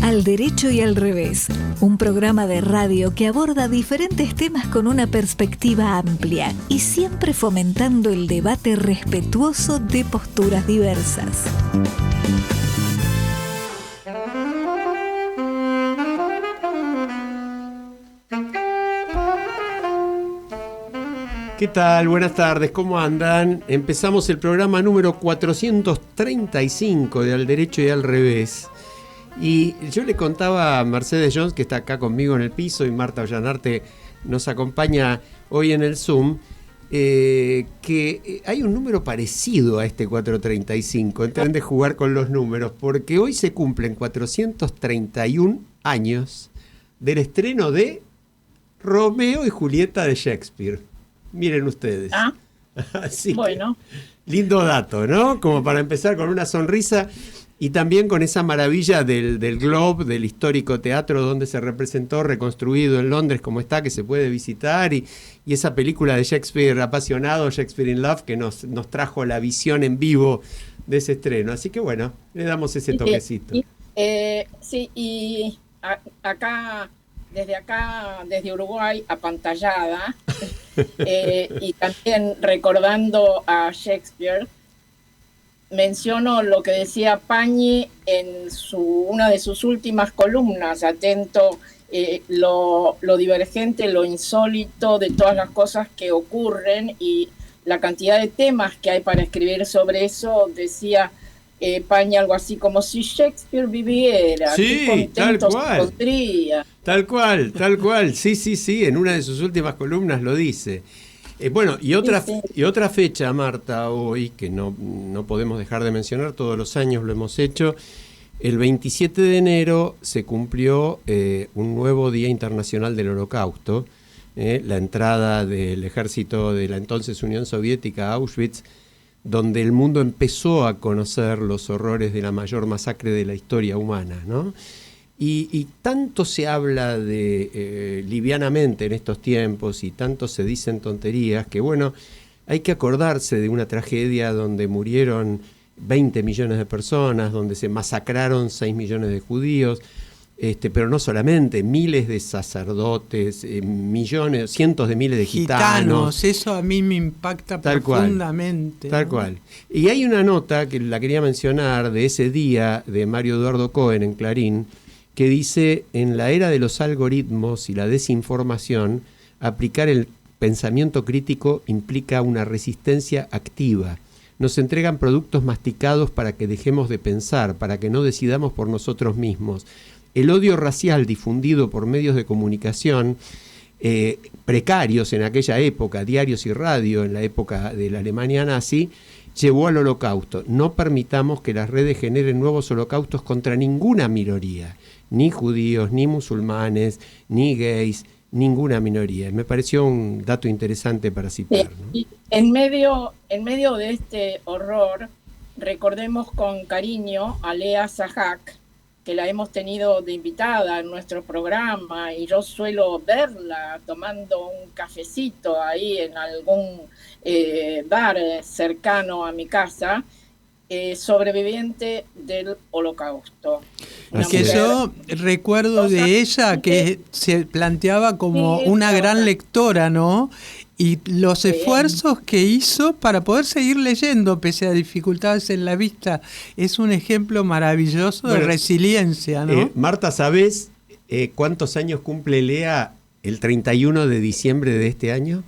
Al Derecho y al Revés, un programa de radio que aborda diferentes temas con una perspectiva amplia y siempre fomentando el debate respetuoso de posturas diversas. ¿Qué tal? Buenas tardes, ¿cómo andan? Empezamos el programa número 435 de Al Derecho y al Revés. Y yo le contaba a Mercedes Jones, que está acá conmigo en el piso, y Marta Ollanarte nos acompaña hoy en el Zoom, que hay un número parecido a este 435. Traten de jugar con los números, porque hoy se cumplen 431 años del estreno de Romeo y Julieta de Shakespeare. Miren ustedes. Así bueno. Lindo dato, ¿no? Como para empezar con una sonrisa y también con esa maravilla del Globe, del histórico teatro donde se representó, reconstruido en Londres como está, que se puede visitar, y esa película de Shakespeare apasionado, Shakespeare in Love, que nos trajo la visión en vivo de ese estreno. Así que bueno, le damos ese toquecito. Acá... Desde Uruguay, apantallada, y también recordando a Shakespeare, menciono lo que decía Pañi en una de sus últimas columnas, atento, lo divergente, lo insólito de todas las cosas que ocurren y la cantidad de temas que hay para escribir sobre eso. Decía Pañi algo así como: si Shakespeare viviera, sí, qué contento tal cual. se pondría. Tal cual, sí, en una de sus últimas columnas lo dice. Bueno, y otra fecha, Marta, hoy, que no podemos dejar de mencionar, todos los años lo hemos hecho. El 27 de enero se cumplió un nuevo Día Internacional del Holocausto, la entrada del ejército de la entonces Unión Soviética a Auschwitz, donde el mundo empezó a conocer los horrores de la mayor masacre de la historia humana, ¿no? Y tanto se habla de livianamente en estos tiempos y tanto se dicen tonterías que, bueno, hay que acordarse de una tragedia donde murieron 20 millones de personas, donde se masacraron 6 millones de judíos, pero no solamente, miles de sacerdotes, millones, cientos de miles de gitanos. Eso a mí me impacta profundamente. Tal cual. Y hay una nota que la quería mencionar de ese día de Mario Eduardo Cohen en Clarín, que dice: en la era de los algoritmos y la desinformación, aplicar el pensamiento crítico implica una resistencia activa. Nos entregan productos masticados para que dejemos de pensar, para que no decidamos por nosotros mismos. El odio racial difundido por medios de comunicación precarios en aquella época, diarios y radio en la época de la Alemania nazi, llevó al holocausto. No permitamos que las redes generen nuevos holocaustos contra ninguna minoría, ni judíos, ni musulmanes, ni gays, ninguna minoría. Me pareció un dato interesante para citar, ¿no? Y en medio de este horror, recordemos con cariño a Lea Sahak, que la hemos tenido de invitada en nuestro programa, y yo suelo verla tomando un cafecito ahí en algún bar cercano a mi casa, sobreviviente del Holocausto. Que yo recuerdo de ella que se planteaba como una gran lectora, ¿no? Y los esfuerzos que hizo para poder seguir leyendo pese a dificultades en la vista. Es un ejemplo maravilloso de resiliencia, ¿no? Marta, ¿sabés cuántos años cumple Lea el 31 de diciembre de este año?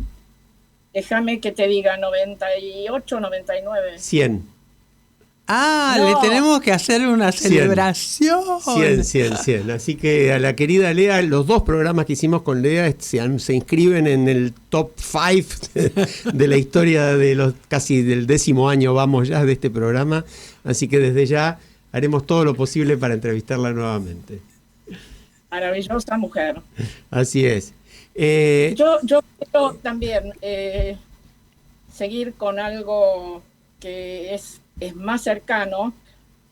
Déjame que te diga, 98, 99. 100. Le tenemos que hacer una celebración. 100. Así que a la querida Lea, los dos programas que hicimos con Lea se inscriben en el top 5 de la historia de casi del 10º año, vamos ya, de este programa. Así que desde ya haremos todo lo posible para entrevistarla nuevamente. Maravillosa mujer. Así es. Yo quiero también seguir con algo que es más cercano,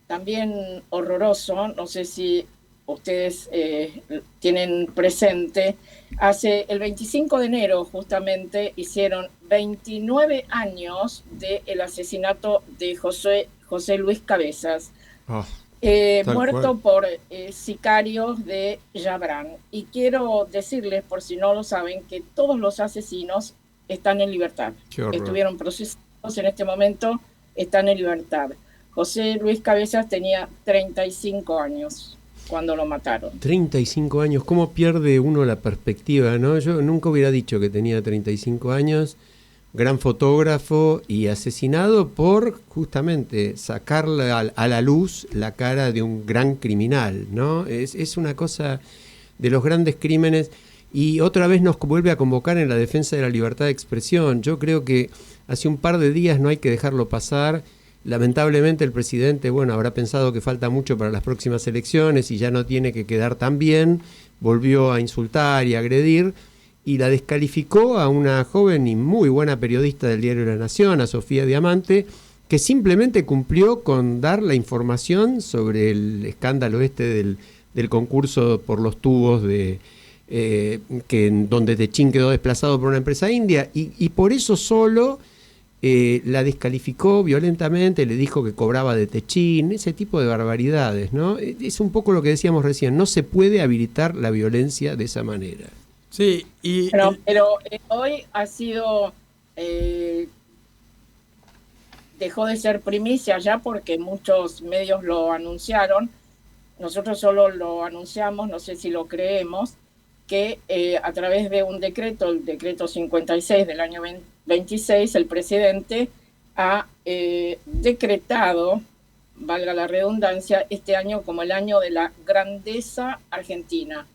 también horroroso. No sé si ustedes tienen presente. El 25 de enero justamente hicieron 29 años del asesinato de José Luis Cabezas. muerto por sicarios de Yabran. Y quiero decirles, por si no lo saben, que todos los asesinos están en libertad. Estuvieron procesados en este momento, están en libertad. José Luis Cabezas tenía 35 años cuando lo mataron. 35 años, ¿cómo pierde uno la perspectiva, no? Yo nunca hubiera dicho que tenía 35 años, gran fotógrafo y asesinado por justamente sacarle a la luz la cara de un gran criminal, ¿no? Es una cosa de los grandes crímenes y otra vez nos vuelve a convocar en la defensa de la libertad de expresión. Yo creo que hace un par de días no hay que dejarlo pasar. Lamentablemente el presidente, habrá pensado que falta mucho para las próximas elecciones y ya no tiene que quedar tan bien, volvió a insultar y a agredir y la descalificó a una joven y muy buena periodista del diario La Nación, a Sofía Diamante, que simplemente cumplió con dar la información sobre el escándalo del concurso por los tubos donde Techín quedó desplazado por una empresa india y por eso solo la descalificó violentamente, le dijo que cobraba de Techín, ese tipo de barbaridades, ¿no? Es un poco lo que decíamos recién, no se puede habilitar la violencia de esa manera. Sí, pero hoy ha sido, dejó de ser primicia ya porque muchos medios lo anunciaron, nosotros solo lo anunciamos, no sé si lo creemos, que a través de un decreto, el decreto 56 del año 26, el presidente ha decretado, valga la redundancia, este año como el año de la grandeza argentina.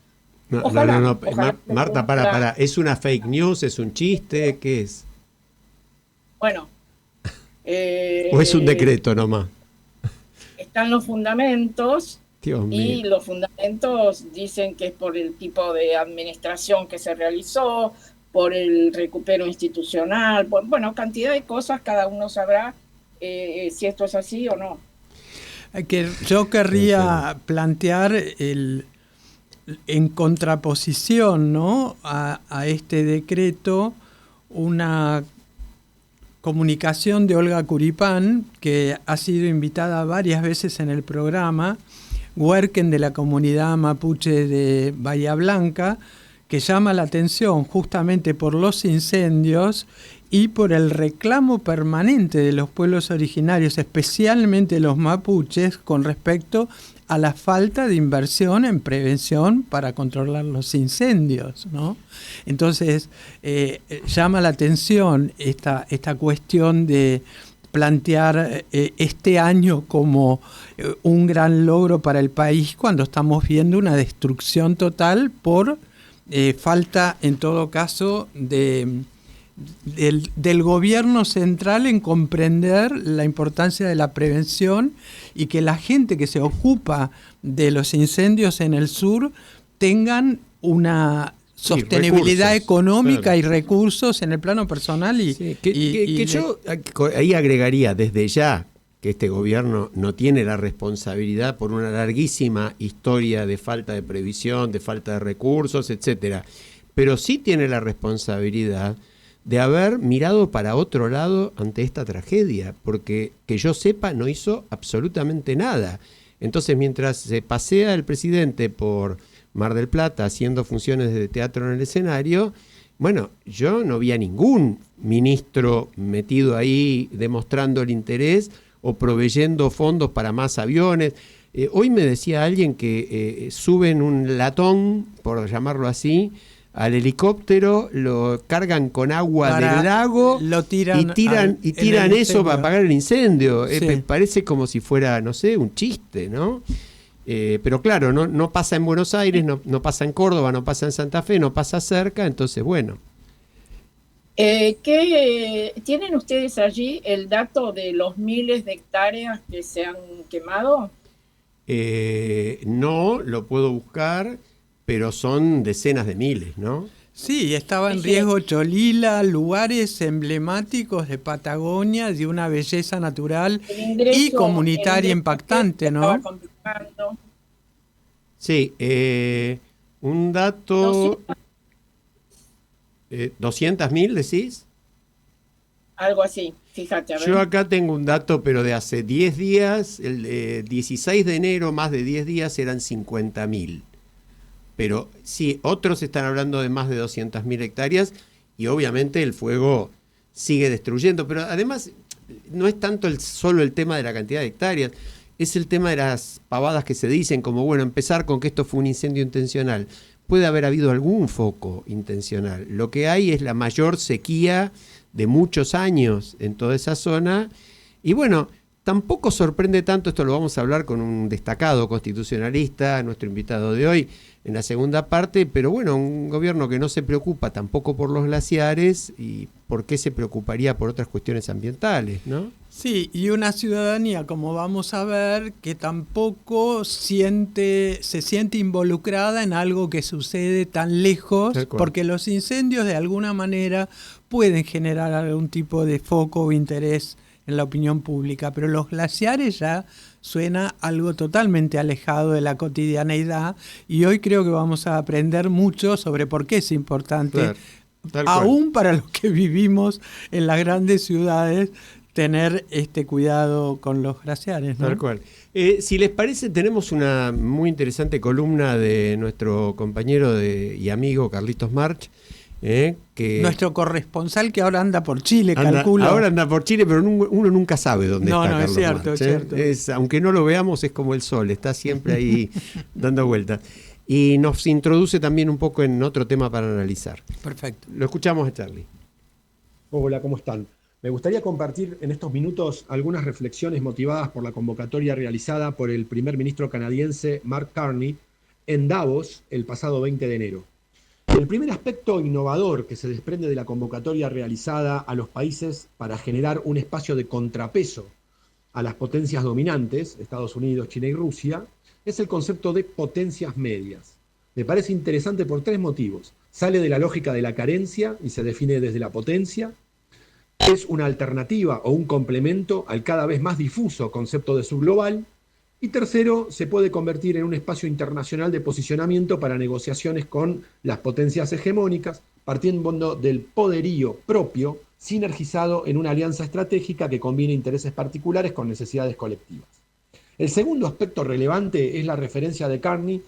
Ojalá, no. Marta, para. ¿Es una fake news? ¿Es un chiste? ¿Qué es? Bueno. ¿O es un decreto nomás? Están los fundamentos. Dios mío. Y los fundamentos dicen que es por el tipo de administración que se realizó, por el recupero institucional, cantidad de cosas, cada uno sabrá si esto es así o no. Yo querría plantear en contraposición, ¿no?, a este decreto una comunicación de Olga Curipán, que ha sido invitada varias veces en el programa, Huerquen de la comunidad mapuche de Bahía Blanca, que llama la atención justamente por los incendios y por el reclamo permanente de los pueblos originarios, especialmente los mapuches, con respecto a la falta de inversión en prevención para controlar los incendios, ¿no? Entonces, llama la atención esta cuestión de plantear este año como un gran logro para el país cuando estamos viendo una destrucción total por falta, en todo caso, del gobierno central en comprender la importancia de la prevención y que la gente que se ocupa de los incendios en el sur tengan una sostenibilidad económica, claro, y recursos en el plano personal. Yo ahí agregaría desde ya que este gobierno no tiene la responsabilidad por una larguísima historia de falta de previsión, de falta de recursos, etcétera, pero sí tiene la responsabilidad de haber mirado para otro lado ante esta tragedia, porque que yo sepa no hizo absolutamente nada. Entonces, mientras se pasea el presidente por Mar del Plata haciendo funciones de teatro en el escenario, yo no vi a ningún ministro metido ahí demostrando el interés o proveyendo fondos para más aviones. Hoy me decía alguien que suben un latón, por llamarlo así, al helicóptero, lo cargan con agua del lago, lo tiran y tiran eso para apagar el incendio. Sí. Parece como si fuera, no sé, un chiste, ¿no? Pero claro, no pasa en Buenos Aires, no pasa en Córdoba, no pasa en Santa Fe, no pasa cerca, entonces bueno. ¿Tienen ustedes allí el dato de los miles de hectáreas que se han quemado? No, lo puedo buscar, pero son decenas de miles, ¿no? Sí, estaba en riesgo Cholila, lugares emblemáticos de Patagonia, de una belleza natural y comunitaria impactante, ¿no? Sí, un dato... 200.000, decís. algo así, fíjate. A ver. Yo acá tengo un dato, pero de hace 10 días, el 16 de enero, más de 10 días, eran 50.000. Pero sí, otros están hablando de más de 200.000 hectáreas y obviamente el fuego sigue destruyendo. Pero además no es tanto solo el tema de la cantidad de hectáreas, es el tema de las pavadas que se dicen, como bueno, empezar con que esto fue un incendio intencional. Puede haber habido algún foco intencional. Lo que hay es la mayor sequía de muchos años en toda esa zona. Y bueno, tampoco sorprende tanto, esto lo vamos a hablar con un destacado constitucionalista, nuestro invitado de hoy, en la segunda parte, pero bueno, un gobierno que no se preocupa tampoco por los glaciares, y por qué se preocuparía por otras cuestiones ambientales, ¿no? Sí, y una ciudadanía, como vamos a ver, que tampoco se siente involucrada en algo que sucede tan lejos, porque los incendios de alguna manera pueden generar algún tipo de foco o interés en la opinión pública, pero los glaciares ya suena algo totalmente alejado de la cotidianeidad, y hoy creo que vamos a aprender mucho sobre por qué es importante, aún para los que vivimos en las grandes ciudades, tener cuidado con los glaciares, ¿no? Tal cual. Si les parece, tenemos una muy interesante columna de nuestro compañero y amigo Carlitos March, que nuestro corresponsal, que ahora anda por Chile, calculo. Ahora anda por Chile, pero uno nunca sabe dónde está. No, Carlos es cierto, March, es cierto. Aunque no lo veamos, es como el sol, está siempre ahí dando vueltas. Y nos introduce también un poco en otro tema para analizar. Perfecto. Lo escuchamos a Charlie. Hola, ¿cómo están? Me gustaría compartir en estos minutos algunas reflexiones motivadas por la convocatoria realizada por el primer ministro canadiense Mark Carney en Davos el pasado 20 de enero. El primer aspecto innovador que se desprende de la convocatoria realizada a los países para generar un espacio de contrapeso a las potencias dominantes, Estados Unidos, China y Rusia, es el concepto de potencias medias. Me parece interesante por 3 motivos. Sale de la lógica de la carencia y se define desde la potencia. Es una alternativa o un complemento al cada vez más difuso concepto de subglobal. Y tercero, se puede convertir en un espacio internacional de posicionamiento para negociaciones con las potencias hegemónicas, partiendo del poderío propio, sinergizado en una alianza estratégica que combine intereses particulares con necesidades colectivas. El segundo aspecto relevante es la referencia de Carney,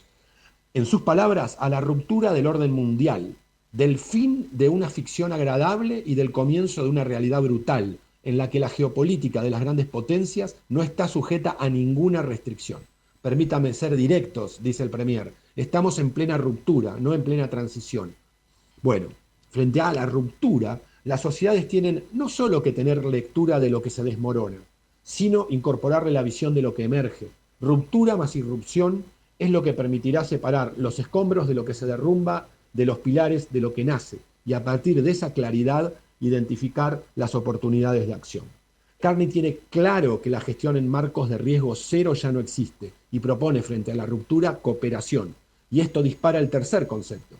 en sus palabras, a la ruptura del orden mundial, del fin de una ficción agradable y del comienzo de una realidad brutal, en la que la geopolítica de las grandes potencias no está sujeta a ninguna restricción. Permítame ser directos, dice el Premier, estamos en plena ruptura, no en plena transición. Bueno, frente a la ruptura, las sociedades tienen no solo que tener lectura de lo que se desmorona, sino incorporarle la visión de lo que emerge. Ruptura más irrupción es lo que permitirá separar los escombros de lo que se derrumba, de los pilares de lo que nace, y a partir de esa claridad identificar las oportunidades de acción. Carney tiene claro que la gestión en marcos de riesgo cero ya no existe y propone frente a la ruptura cooperación. Y esto dispara el tercer concepto,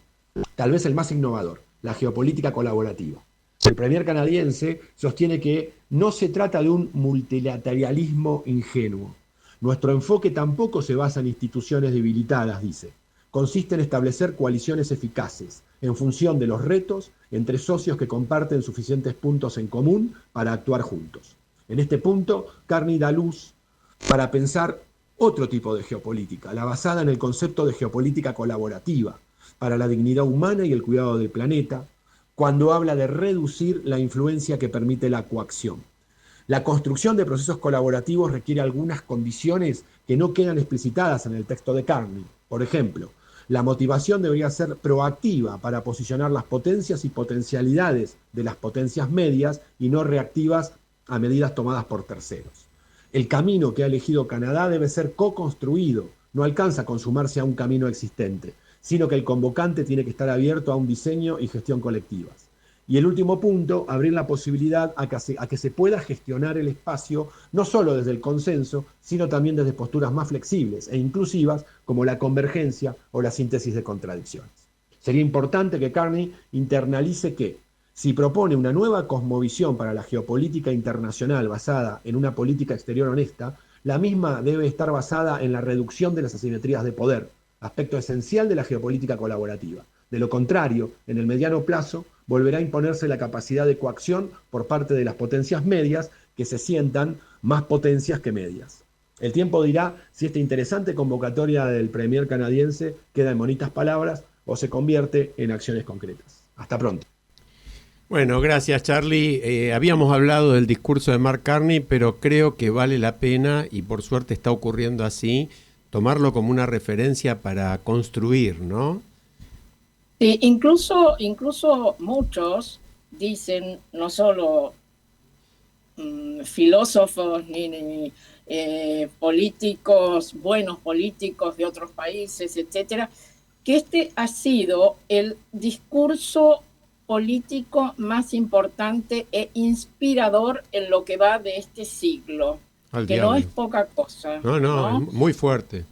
tal vez el más innovador, la geopolítica colaborativa. El premier canadiense sostiene que no se trata de un multilateralismo ingenuo. Nuestro enfoque tampoco se basa en instituciones debilitadas, dice. Consiste en establecer coaliciones eficaces, en función de los retos, entre socios que comparten suficientes puntos en común para actuar juntos. En este punto, Carney da luz para pensar otro tipo de geopolítica, la basada en el concepto de geopolítica colaborativa, para la dignidad humana y el cuidado del planeta, cuando habla de reducir la influencia que permite la coacción. La construcción de procesos colaborativos requiere algunas condiciones que no quedan explicitadas en el texto de Carney. Por ejemplo, la motivación debería ser proactiva para posicionar las potencias y potencialidades de las potencias medias y no reactivas a medidas tomadas por terceros. El camino que ha elegido Canadá debe ser co-construido, no alcanza a consumarse a un camino existente, sino que el convocante tiene que estar abierto a un diseño y gestión colectivas. Y el último punto, abrir la posibilidad a que se pueda gestionar el espacio no solo desde el consenso, sino también desde posturas más flexibles e inclusivas como la convergencia o la síntesis de contradicciones. Sería importante que Carney internalice que, si propone una nueva cosmovisión para la geopolítica internacional basada en una política exterior honesta, la misma debe estar basada en la reducción de las asimetrías de poder, aspecto esencial de la geopolítica colaborativa. De lo contrario, en el mediano plazo, volverá a imponerse la capacidad de coacción por parte de las potencias medias que se sientan más potencias que medias. El tiempo dirá si esta interesante convocatoria del premier canadiense queda en bonitas palabras o se convierte en acciones concretas. Hasta pronto. Bueno, gracias Charlie. Habíamos hablado del discurso de Mark Carney, pero creo que vale la pena, y por suerte está ocurriendo así, tomarlo como una referencia para construir, ¿no? Sí, incluso muchos dicen, no solo filósofos ni políticos, buenos políticos de otros países, etcétera, que este ha sido el discurso político más importante e inspirador en lo que va de este siglo, Al que diablo. no es poca cosa. No, es muy fuerte.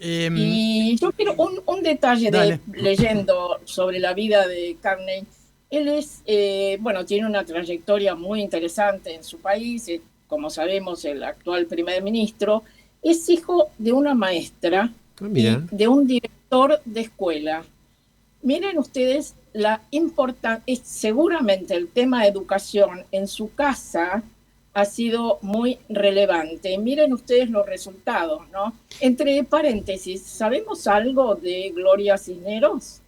Y yo quiero un detalle leyendo sobre la vida de Carney. Él es, tiene una trayectoria muy interesante en su país, como sabemos, el actual primer ministro, es hijo de una maestra y de un director de escuela. Miren ustedes la importancia, seguramente el tema de educación en su casa ha sido muy relevante. Miren ustedes los resultados, ¿no? Entre paréntesis, ¿sabemos algo de Gloria Cisneros?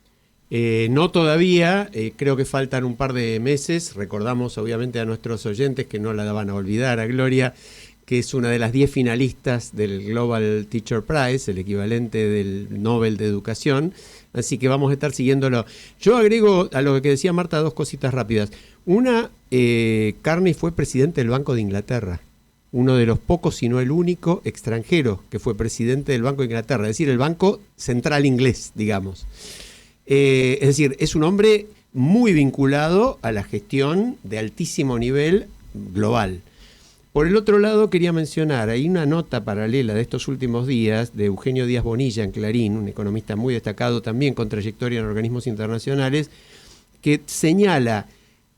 No todavía, creo que faltan un par de meses. Recordamos obviamente a nuestros oyentes que no la van a olvidar a Gloria, que es una de las 10 finalistas del Global Teacher Prize, el equivalente del Nobel de Educación, así que vamos a estar siguiéndolo. Yo agrego a lo que decía Marta 2 cositas rápidas. Una, Carney fue presidente del Banco de Inglaterra, uno de los pocos, si no el único, extranjero que fue presidente del Banco de Inglaterra, es decir, el Banco Central Inglés, digamos. Es decir, es un hombre muy vinculado a la gestión de altísimo nivel global. Por el otro lado, quería mencionar, hay una nota paralela de estos últimos días de Eugenio Díaz Bonilla en Clarín, un economista muy destacado también con trayectoria en organismos internacionales, que señala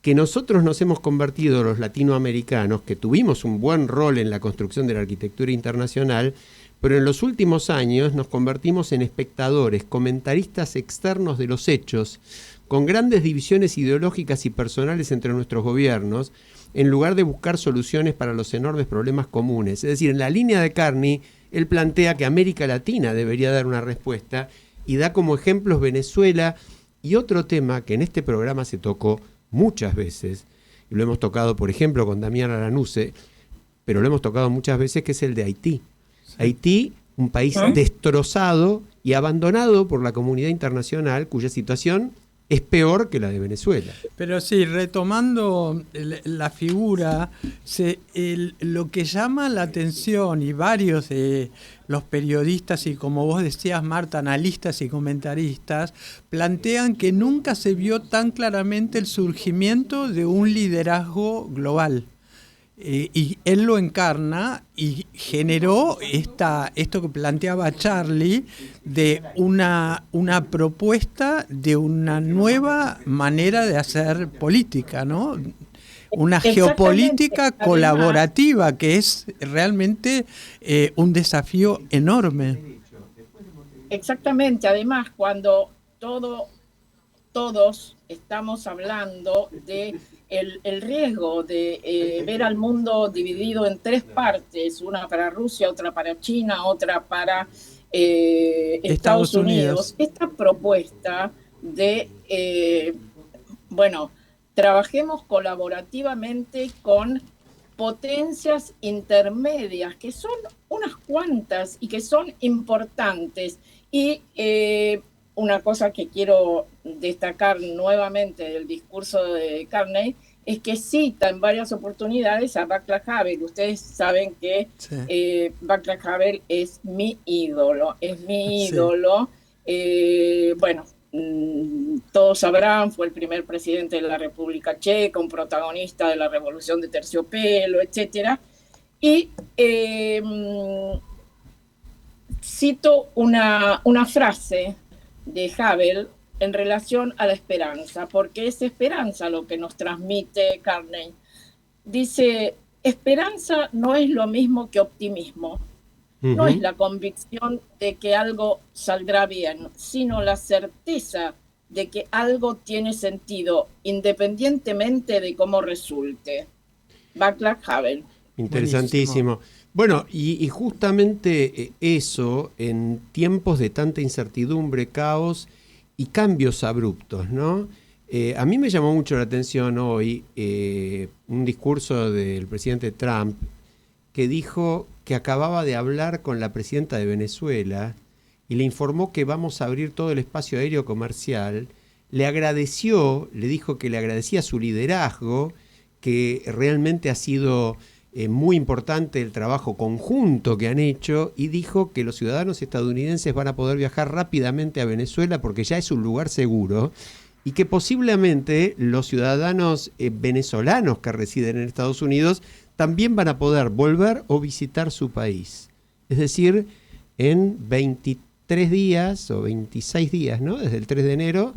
que nosotros nos hemos convertido, los latinoamericanos, que tuvimos un buen rol en la construcción de la arquitectura internacional, pero en los últimos años nos convertimos en espectadores, comentaristas externos de los hechos, con grandes divisiones ideológicas y personales entre nuestros gobiernos, en lugar de buscar soluciones para los enormes problemas comunes. Es decir, en la línea de Carney, él plantea que América Latina debería dar una respuesta y da como ejemplos Venezuela y otro tema que en este programa se tocó muchas veces, y lo hemos tocado, por ejemplo, con Damián Aranuse, pero lo hemos tocado muchas veces, que es el de Haití. Sí. Haití, un país destrozado y abandonado por la comunidad internacional, cuya situación es peor que la de Venezuela. Pero sí, retomando la figura, lo que llama la atención, y varios de los periodistas y, como vos decías, Marta, analistas y comentaristas, plantean que nunca se vio tan claramente el surgimiento de un liderazgo global. Y él lo encarna y generó esto que planteaba Charlie, de una propuesta de una nueva manera de hacer política, ¿no? Una geopolítica colaborativa, que es realmente un desafío enorme. Exactamente, además cuando todos estamos hablando de el riesgo de ver al mundo dividido en tres partes, una para Rusia, otra para China, otra para Estados Unidos. Esta propuesta de, trabajemos colaborativamente con potencias intermedias, que son unas cuantas y que son importantes. Y una cosa que quiero destacar nuevamente del discurso de Carney es que cita en varias oportunidades a Václav Havel. Ustedes saben que Václav Havel es mi ídolo, todos sabrán, fue el primer presidente de la República Checa, un protagonista de la Revolución de Terciopelo, etc. Y cito una frase de Havel en relación a la esperanza, porque es esperanza lo que nos transmite Carney. Dice, esperanza no es lo mismo que optimismo, no es la convicción de que algo saldrá bien, sino la certeza de que algo tiene sentido, independientemente de cómo resulte. Václav Havel. Interesantísimo. Bueno, y justamente eso, en tiempos de tanta incertidumbre, caos y cambios abruptos, ¿no? A mí me llamó mucho la atención hoy un discurso del presidente Trump que dijo que acababa de hablar con la presidenta de Venezuela y le informó que vamos a abrir todo el espacio aéreo comercial. Le agradeció, le dijo que le agradecía su liderazgo, que realmente ha sido muy importante el trabajo conjunto que han hecho, y dijo que los ciudadanos estadounidenses van a poder viajar rápidamente a Venezuela porque ya es un lugar seguro, y que posiblemente los ciudadanos venezolanos que residen en Estados Unidos también van a poder volver o visitar su país. Es decir, en 23 días o 26 días, ¿no? Desde el 3 de enero,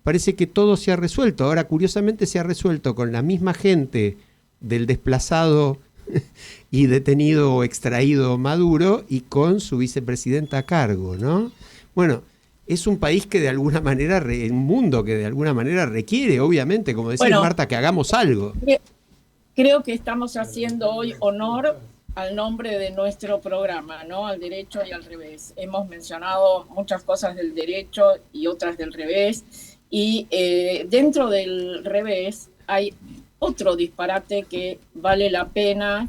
parece que todo se ha resuelto. Ahora, curiosamente, se ha resuelto con la misma gente del desplazado y detenido o extraído Maduro y con su vicepresidenta a cargo, ¿no? Bueno, es un país que de alguna manera, un mundo que de alguna manera requiere, obviamente, como decía Marta, que hagamos algo. Creo que estamos haciendo hoy honor al nombre de nuestro programa, ¿no? Al derecho y al revés. Hemos mencionado muchas cosas del derecho y otras del revés, y dentro del revés hay otro disparate que vale la pena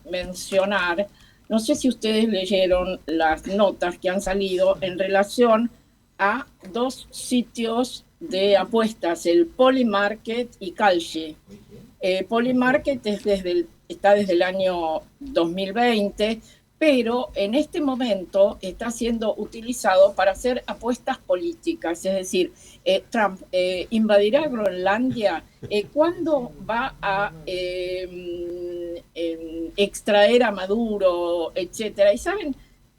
mencionar. No sé si ustedes leyeron las notas que han salido en relación a dos sitios de apuestas, el Polymarket y Kalshi. Polymarket está desde el año 2020, pero en este momento está siendo utilizado para hacer apuestas políticas. Es decir, Trump invadirá Groenlandia. ¿Cuándo va a extraer a Maduro, etcétera? ¿Y saben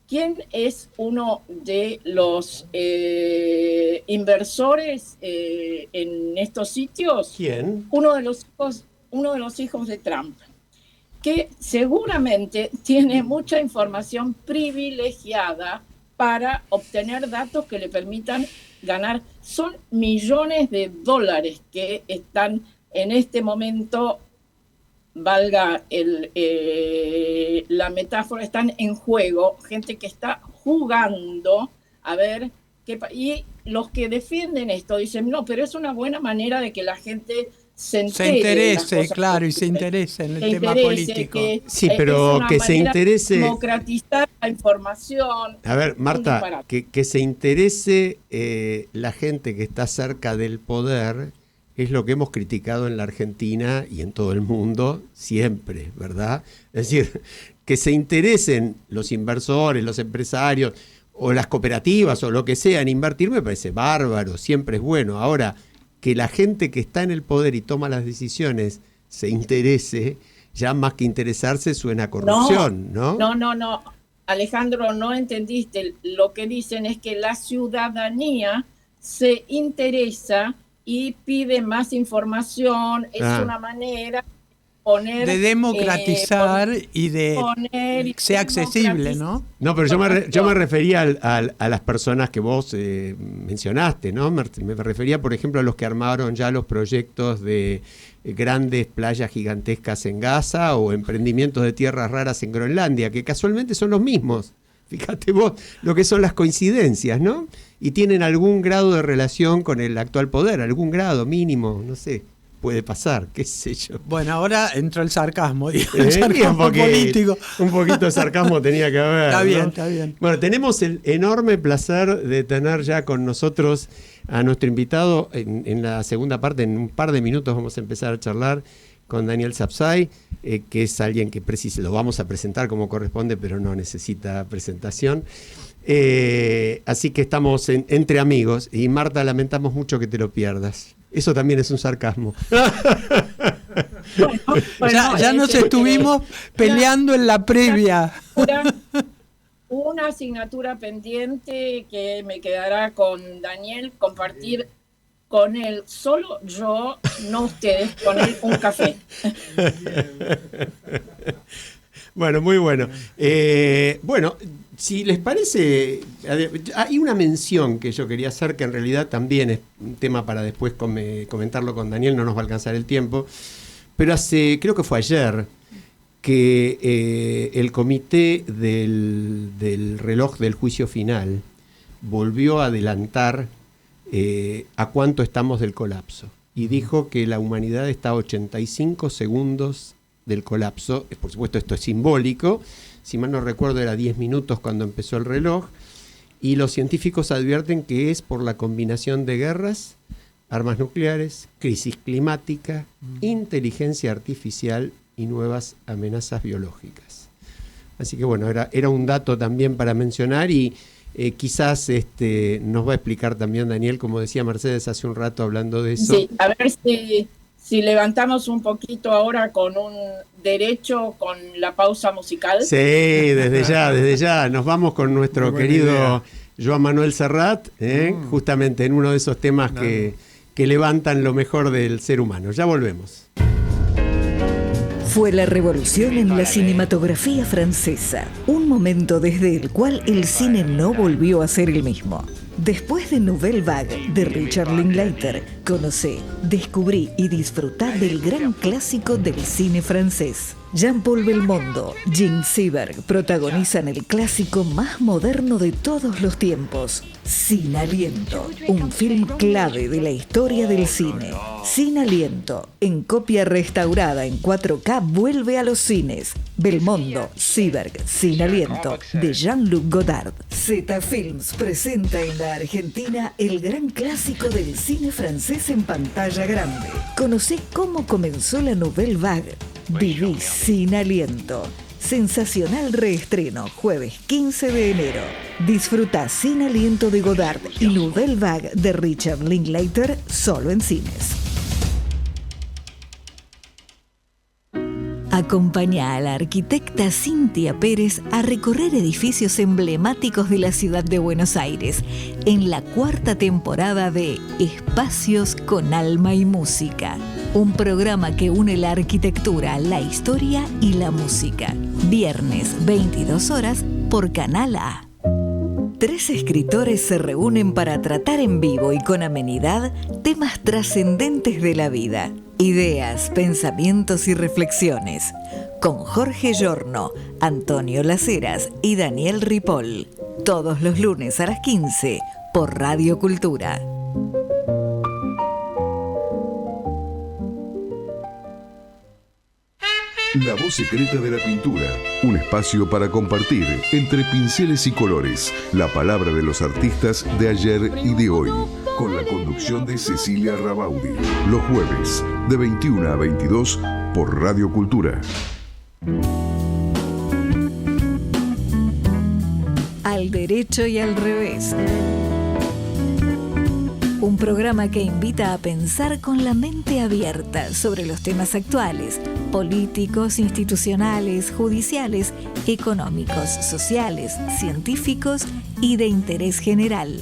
quién es uno de los inversores en estos sitios? ¿Quién? Uno de los hijos de Trump, que seguramente tiene mucha información privilegiada para obtener datos que le permitan ganar. Son millones de dólares que están en este momento, valga la metáfora, están en juego, gente que está jugando a ver qué. Y los que defienden esto dicen, no, pero es una buena manera de que la gente se interese, claro, y se interese en el tema político. Sí, pero que se interese. Democratizar la información. A ver, Marta, que se interese la gente que está cerca del poder es lo que hemos criticado en la Argentina y en todo el mundo siempre, ¿verdad? Es decir, que se interesen los inversores, los empresarios o las cooperativas o lo que sea en invertir me parece bárbaro, siempre es bueno. Ahora, que la gente que está en el poder y toma las decisiones se interese, ya más que interesarse suena a corrupción, ¿no? No, Alejandro, no entendiste. Lo que dicen es que la ciudadanía se interesa y pide más información. Es una manera de democratizar y de que sea accesible, ¿no? No, pero yo me refería a las personas que vos mencionaste, ¿no? Me refería, por ejemplo, a los que armaron ya los proyectos de grandes playas gigantescas en Gaza o emprendimientos de tierras raras en Groenlandia, que casualmente son los mismos. Fíjate vos lo que son las coincidencias, ¿no? Y tienen algún grado de relación con el actual poder, algún grado mínimo, no sé. Puede pasar, qué sé yo. Bueno, ahora entró el sarcasmo, el sarcasmo político. Un poquito de sarcasmo tenía que haber. Está bien, ¿no? Está bien. Bueno, tenemos el enorme placer de tener ya con nosotros a nuestro invitado en la segunda parte. En un par de minutos vamos a empezar a charlar con Daniel Sapsay, que es alguien que lo vamos a presentar como corresponde, pero no necesita presentación. Así que estamos entre amigos. Y Marta, lamentamos mucho que te lo pierdas. Eso también es un sarcasmo. Ya nos estuvimos peleando en la previa. Una asignatura pendiente que me quedará con Daniel, compartir con él, solo yo, no ustedes, con él un café. Bueno, muy bueno. Bueno, si les parece, Hay una mención que yo quería hacer que en realidad también es un tema para después comentarlo con Daniel, no nos va a alcanzar el tiempo, pero creo que fue ayer, que el comité del reloj del juicio final volvió a adelantar a cuánto estamos del colapso y dijo que la humanidad está a 85 segundos del colapso. Por supuesto, esto es simbólico. Si mal no recuerdo, era 10 minutos cuando empezó el reloj, y los científicos advierten que es por la combinación de guerras, armas nucleares, crisis climática, inteligencia artificial y nuevas amenazas biológicas. Así que bueno, era un dato también para mencionar, y quizás nos va a explicar también Daniel, como decía Mercedes hace un rato hablando de eso. Sí, a ver si levantamos un poquito ahora con un derecho, con la pausa musical. Sí, desde ya. Nos vamos con nuestro querido Joan Manuel Serrat, justamente en uno de esos temas que levantan lo mejor del ser humano. Ya volvemos. Fue la revolución en la cinematografía francesa, un momento desde el cual el cine no volvió a ser el mismo. Después de Nouvelle Vague de Richard Linklater, conocé, descubrí y disfrutá del gran clásico del cine francés. Jean-Paul Belmondo, Jean Seberg protagonizan el clásico más moderno de todos los tiempos, Sin Aliento, un film clave de la historia del cine. Sin Aliento, en copia restaurada en 4K, vuelve a los cines. Belmondo, Seberg, Sin Aliento, de Jean-Luc Godard. Z Films presenta en la Argentina el gran clásico del cine francés en pantalla grande. Conocé cómo comenzó la Nouvelle Vague. Viví Sin Aliento. Sensacional reestreno, jueves 15 de enero. Disfruta Sin Aliento de Godard y Nouvelle Vague de Richard Linklater solo en cines. Acompaña a la arquitecta Cintia Pérez a recorrer edificios emblemáticos de la ciudad de Buenos Aires en la 4ª temporada de Espacios con Alma y Música, un programa que une la arquitectura, la historia y la música. Viernes, 22 horas, por Canal A. 3 escritores se reúnen para tratar en vivo y con amenidad temas trascendentes de la vida, ideas, pensamientos y reflexiones, con Jorge Giorno, Antonio Laceras y Daniel Ripoll, todos los lunes a las 15 por Radio Cultura. La voz secreta de la pintura, un espacio para compartir entre pinceles y colores la palabra de los artistas de ayer y de hoy, con la conducción de Cecilia Rabaudi, los jueves de 21 a 22 por Radio Cultura. Al derecho y al revés. Un programa que invita a pensar con la mente abierta sobre los temas actuales, políticos, institucionales, judiciales, económicos, sociales, científicos y de interés general.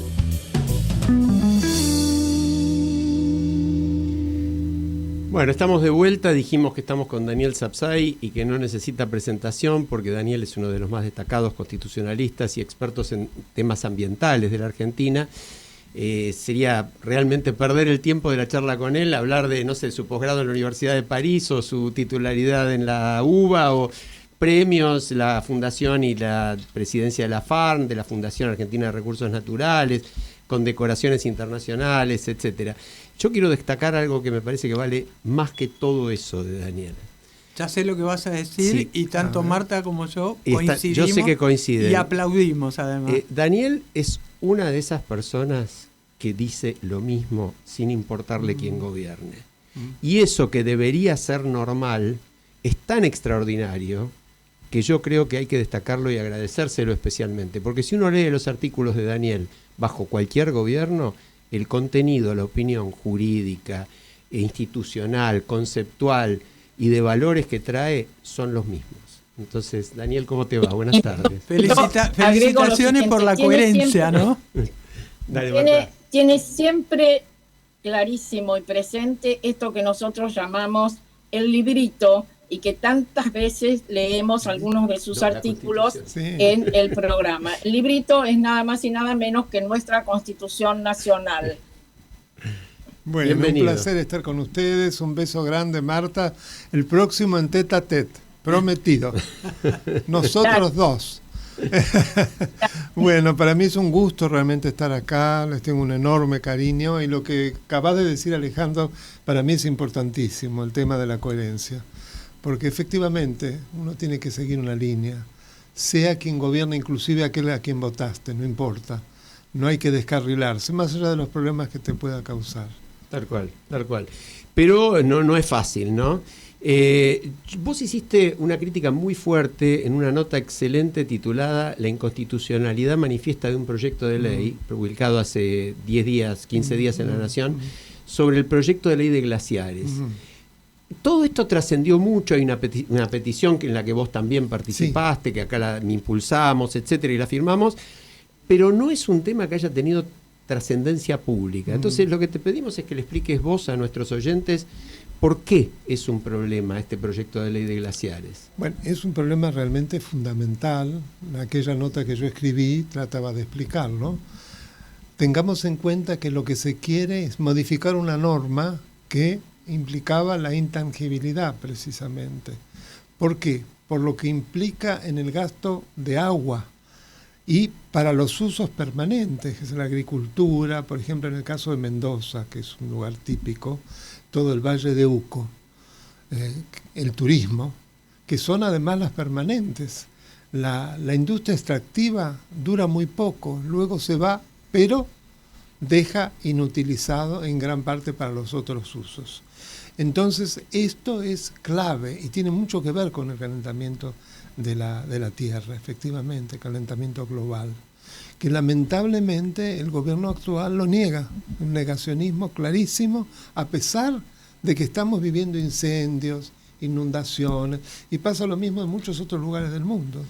Bueno, estamos de vuelta. Dijimos que estamos con Daniel Sapsay y que no necesita presentación porque Daniel es uno de los más destacados constitucionalistas y expertos en temas ambientales de la Argentina. Sería realmente perder el tiempo de la charla con él, hablar de, no sé, su posgrado en la Universidad de París o su titularidad en la UBA o premios, la fundación y la presidencia de la FARN, de la Fundación Argentina de Recursos Naturales, condecoraciones internacionales, etcétera. Yo quiero destacar algo que me parece que vale más que todo eso de Daniel. Ya sé lo que vas a decir, sí, y tanto Marta como yo Yo coincidimos. sé que coinciden. Y aplaudimos además. Daniel es una de esas personas que dice lo mismo sin importarle quién gobierne. Y eso que debería ser normal es tan extraordinario que yo creo que hay que destacarlo y agradecérselo especialmente. Porque si uno lee los artículos de Daniel bajo cualquier gobierno, el contenido, la opinión jurídica, institucional, conceptual y de valores que trae son los mismos. Entonces, Daniel, ¿cómo te va? Buenas tardes. Felicitaciones por la coherencia, siempre, ¿no? Tiene siempre clarísimo y presente esto que nosotros llamamos el librito y que tantas veces leemos algunos de sus artículos Sí. en el programa. El librito es nada más y nada menos que nuestra Constitución Nacional. Bueno, Bienvenido. un placer estar con ustedes. Un beso grande, Marta. El próximo en Tête à Tête, prometido. Nosotros dos. Bueno, para mí es un gusto realmente estar acá, les tengo un enorme cariño y lo que acaba de decir Alejandro para mí es importantísimo, el tema de la coherencia, porque efectivamente uno tiene que seguir una línea, sea quien gobierna, inclusive aquel a quien votaste, no importa, no hay que descarrilarse, más allá de los problemas que te pueda causar. Tal cual, tal cual. Pero no es fácil, ¿no? Vos hiciste una crítica muy fuerte en una nota excelente titulada La inconstitucionalidad manifiesta de un proyecto de ley, publicado hace 10 días, 15 días en La Nación, sobre el proyecto de ley de glaciares. Todo esto trascendió mucho, hay una petición en la que vos también participaste, que acá la impulsamos, etcétera, y la firmamos, pero no es un tema que haya tenido trascendencia pública. Entonces lo que te pedimos es que le expliques vos a nuestros oyentes por qué es un problema este proyecto de ley de glaciares. Bueno, es un problema realmente fundamental. Aquella nota que yo escribí trataba de explicarlo. Tengamos en cuenta que lo que se quiere es modificar una norma que implicaba la intangibilidad precisamente. ¿Por qué? Por lo que implica en el gasto de agua y para los usos permanentes, que es la agricultura, por ejemplo en el caso de Mendoza, que es un lugar típico, todo el Valle de Uco, el turismo, que son además las permanentes. La industria extractiva dura muy poco, luego se va, pero deja inutilizado en gran parte para los otros usos. Entonces, esto es clave y tiene mucho que ver con el calentamiento de la Tierra, efectivamente, calentamiento global, que lamentablemente el gobierno actual lo niega, un negacionismo clarísimo, a pesar de que estamos viviendo incendios, inundaciones, y pasa lo mismo en muchos otros lugares del mundo.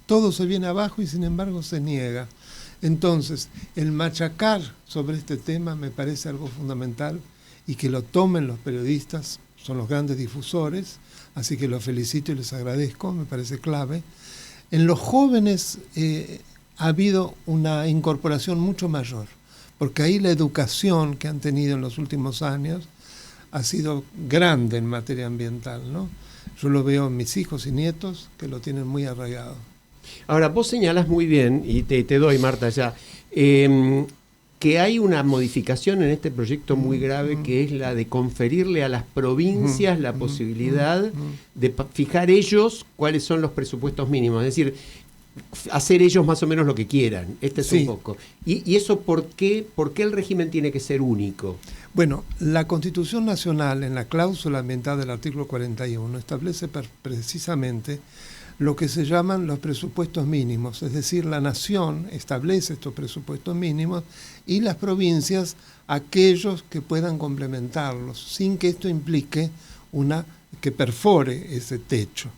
Todo se viene abajo y sin embargo se niega. Entonces, el machacar sobre este tema me parece algo fundamental y que lo tomen los periodistas, son los grandes difusores, así que los felicito y les agradezco, me parece clave. En los jóvenes ha habido una incorporación mucho mayor, porque ahí la educación que han tenido en los últimos años ha sido grande en materia ambiental, ¿no? Yo lo veo en mis hijos y nietos que lo tienen muy arraigado. Ahora, vos señalás muy bien, y te doy, Marta, ya, que hay una modificación en este proyecto muy grave, que es la de conferirle a las provincias la posibilidad de fijar ellos cuáles son los presupuestos mínimos, es decir, hacer ellos más o menos lo que quieran. Este es un poco. ¿Y eso por qué el régimen tiene que ser único? Bueno, la Constitución Nacional, en la cláusula ambiental del artículo 41, establece precisamente lo que se llaman los presupuestos mínimos, es decir, la nación establece estos presupuestos mínimos y las provincias aquellos que puedan complementarlos, sin que esto implique que perfore ese techo.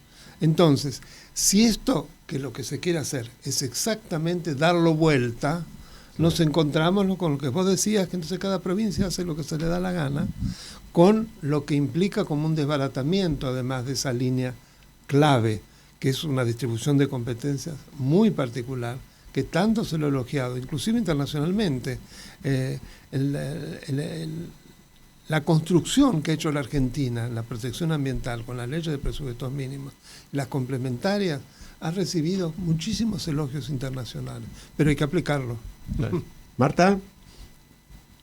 Entonces, si esto, que lo que se quiere hacer es exactamente darlo vuelta, nos encontramos con lo que vos decías, que entonces cada provincia hace lo que se le da la gana, con lo que implica como un desbaratamiento, además de esa línea clave, que es una distribución de competencias muy particular, que tanto se lo ha elogiado, inclusive internacionalmente. La construcción que ha hecho la Argentina en la protección ambiental con las leyes de presupuestos mínimos, las complementarias, ha recibido muchísimos elogios internacionales, pero hay que aplicarlo. Marta.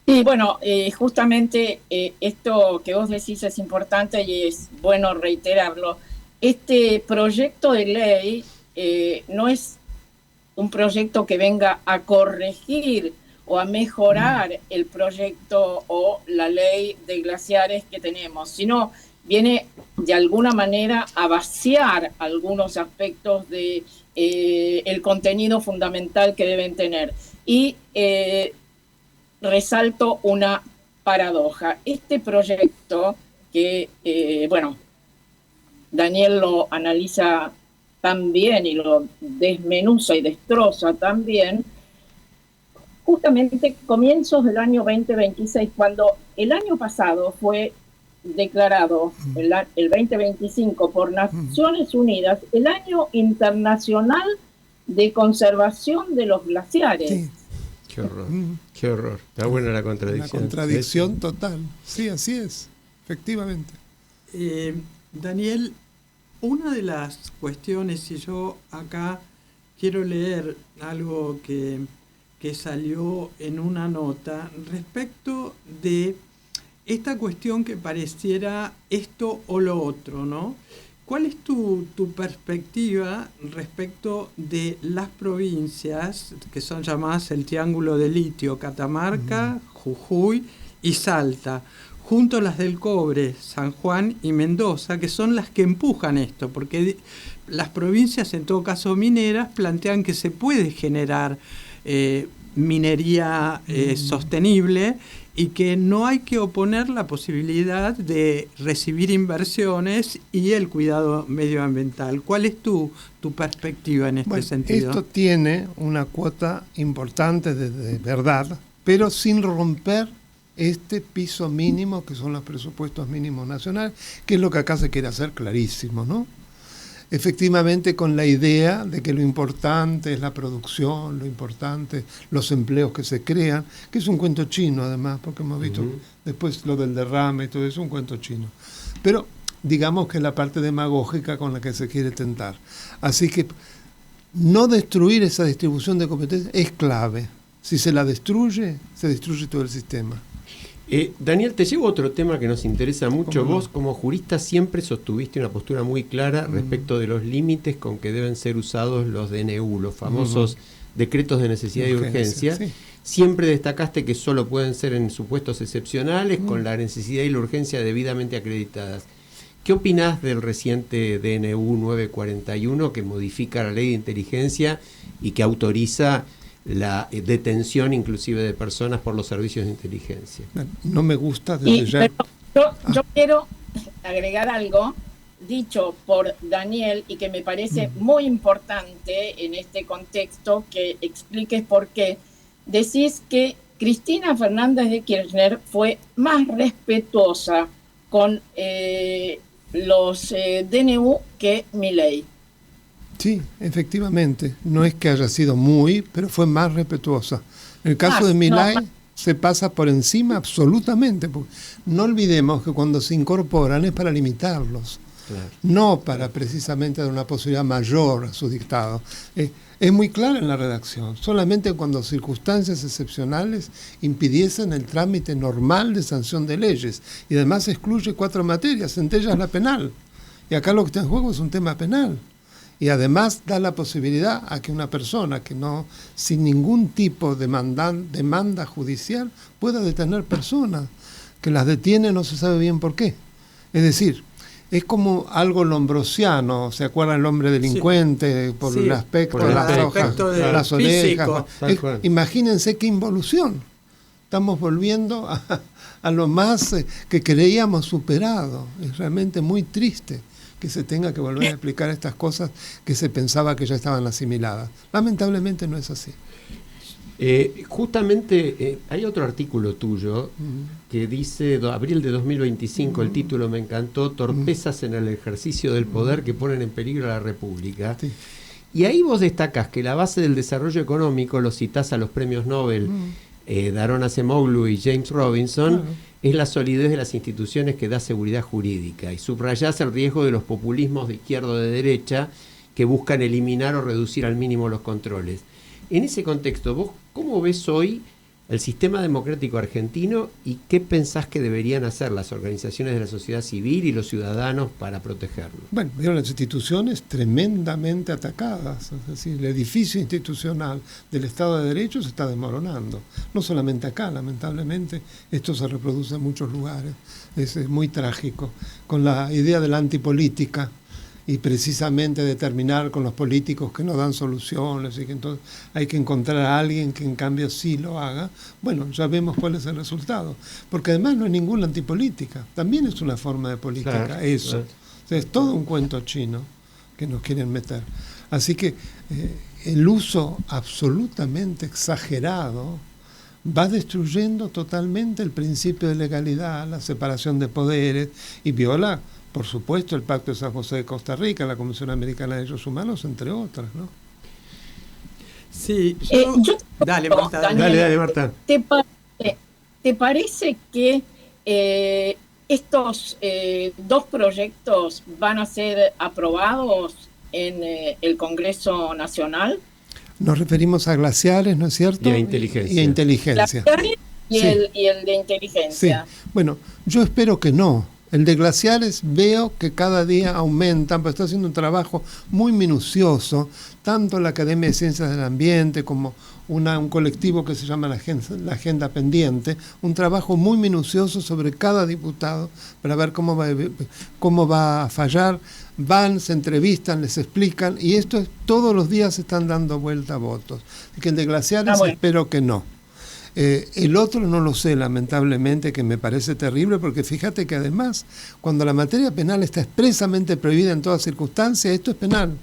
Sí, bueno, justamente esto que vos decís es importante y es bueno reiterarlo. Este proyecto de ley no es un proyecto que venga a corregir o a mejorar el proyecto o la ley de glaciares que tenemos, sino viene de alguna manera a vaciar algunos aspectos de el contenido fundamental que deben tener. Y resalto una paradoja. Este proyecto que, Daniel lo analiza tan bien y lo desmenuza y destroza tan bien, justamente comienzos del año 2026, cuando el año pasado fue declarado el 2025 por Naciones Unidas el Año Internacional de Conservación de los Glaciares. Sí. Qué horror, qué horror. Está buena la contradicción. La contradicción total. Sí, así es, efectivamente. Daniel, una de las cuestiones, y yo acá quiero leer algo que salió en una nota respecto de esta cuestión que pareciera esto o lo otro, ¿no? ¿Cuál es tu perspectiva respecto de las provincias que son llamadas el Triángulo de Litio, Catamarca, Jujuy y Salta, junto a las del cobre, San Juan y Mendoza, que son las que empujan esto? Porque las provincias, en todo caso mineras, plantean que se puede generar minería sostenible y que no hay que oponer la posibilidad de recibir inversiones y el cuidado medioambiental. ¿Cuál es tu perspectiva en este sentido? Esto tiene una cuota importante de verdad, pero sin romper este piso mínimo que son los presupuestos mínimos nacionales, que es lo que acá se quiere hacer clarísimo, ¿no? Efectivamente, con la idea de que lo importante es la producción, lo importante los empleos que se crean, que es un cuento chino además, porque hemos visto después lo del derrame y todo eso, un cuento chino. Pero digamos que es la parte demagógica con la que se quiere tentar. Así que no destruir esa distribución de competencias es clave. Si se la destruye, se destruye todo el sistema. Daniel, te llevo a otro tema que nos interesa mucho. Vos, como jurista, siempre sostuviste una postura muy clara respecto de los límites con que deben ser usados los DNU, los famosos decretos de necesidad y urgencia. Sí. Siempre destacaste que solo pueden ser en supuestos excepcionales, con la necesidad y la urgencia debidamente acreditadas. ¿Qué opinás del reciente DNU 941 que modifica la ley de inteligencia y que autoriza la detención inclusive de personas por los servicios de inteligencia? No me gusta desde ya. Pero yo quiero agregar algo dicho por Daniel y que me parece muy importante en este contexto, que expliques por qué. Decís que Cristina Fernández de Kirchner fue más respetuosa con los DNU que Milei. Sí, efectivamente. No es que haya sido muy, pero fue más respetuosa. En el caso de Milei se pasa por encima absolutamente. Porque no olvidemos que cuando se incorporan es para limitarlos, no para precisamente dar una posibilidad mayor a su dictado. Es muy clara en la redacción. Solamente cuando circunstancias excepcionales impidiesen el trámite normal de sanción de leyes. Y además excluye 4 materias, entre ellas la penal. Y acá lo que está en juego es un tema penal. Y además da la posibilidad a que una persona que no, sin ningún tipo de demanda judicial, pueda detener personas, que las detiene no se sabe bien por qué. Es decir, es como algo lombrosiano, ¿se acuerdan el hombre delincuente? Por el aspecto de las hojas, las orejas. Imagínense qué involución. Estamos volviendo a lo más que creíamos superado. Es realmente muy triste que se tenga que volver a explicar estas cosas que se pensaba que ya estaban asimiladas. Lamentablemente no es así. Justamente hay otro artículo tuyo que dice, abril de 2025, el título me encantó, torpezas en el ejercicio del poder que ponen en peligro a la República. Sí. Y ahí vos destacás que la base del desarrollo económico, lo citás a los premios Nobel, Daron Acemoglu y James Robinson, es la solidez de las instituciones que da seguridad jurídica, y subrayás el riesgo de los populismos de izquierda o de derecha que buscan eliminar o reducir al mínimo los controles. En ese contexto, ¿vos cómo ves hoy el sistema democrático argentino y qué pensás que deberían hacer las organizaciones de la sociedad civil y los ciudadanos para protegerlo? Bueno, vieron las instituciones tremendamente atacadas, es decir, el edificio institucional del Estado de Derecho se está desmoronando. No solamente acá, lamentablemente, esto se reproduce en muchos lugares. Es muy trágico, con la idea de la antipolítica y precisamente de terminar con los políticos que no dan soluciones y que entonces hay que encontrar a alguien que en cambio sí lo haga. Bueno, ya vemos cuál es el resultado, porque además no es ninguna antipolítica, también es una forma de política, eso. O sea, es todo un cuento chino que nos quieren meter. Así que el uso absolutamente exagerado va destruyendo totalmente el principio de legalidad, la separación de poderes, y viola, por supuesto, el Pacto de San José de Costa Rica, la Comisión Americana de Derechos Humanos, entre otras, ¿no? Sí, dale, Marta. Dale, Marta. ¿Te parece que estos dos proyectos van a ser aprobados en el Congreso Nacional? Nos referimos a glaciares, ¿no es cierto? Y a inteligencia. Y a inteligencia. Y el de inteligencia. Sí. Bueno, yo espero que no. El de glaciares veo que cada día aumentan, pero está haciendo un trabajo muy minucioso, tanto la Academia de Ciencias del Ambiente como un colectivo que se llama la Agenda Pendiente, un trabajo muy minucioso sobre cada diputado para ver cómo va a fallar. Van, se entrevistan, les explican, y esto es, todos los días se están dando vuelta votos. Así que el de glaciares espero que no. El otro no lo sé, lamentablemente, que me parece terrible, porque fíjate que además, cuando la materia penal está expresamente prohibida en todas circunstancias, esto es penal.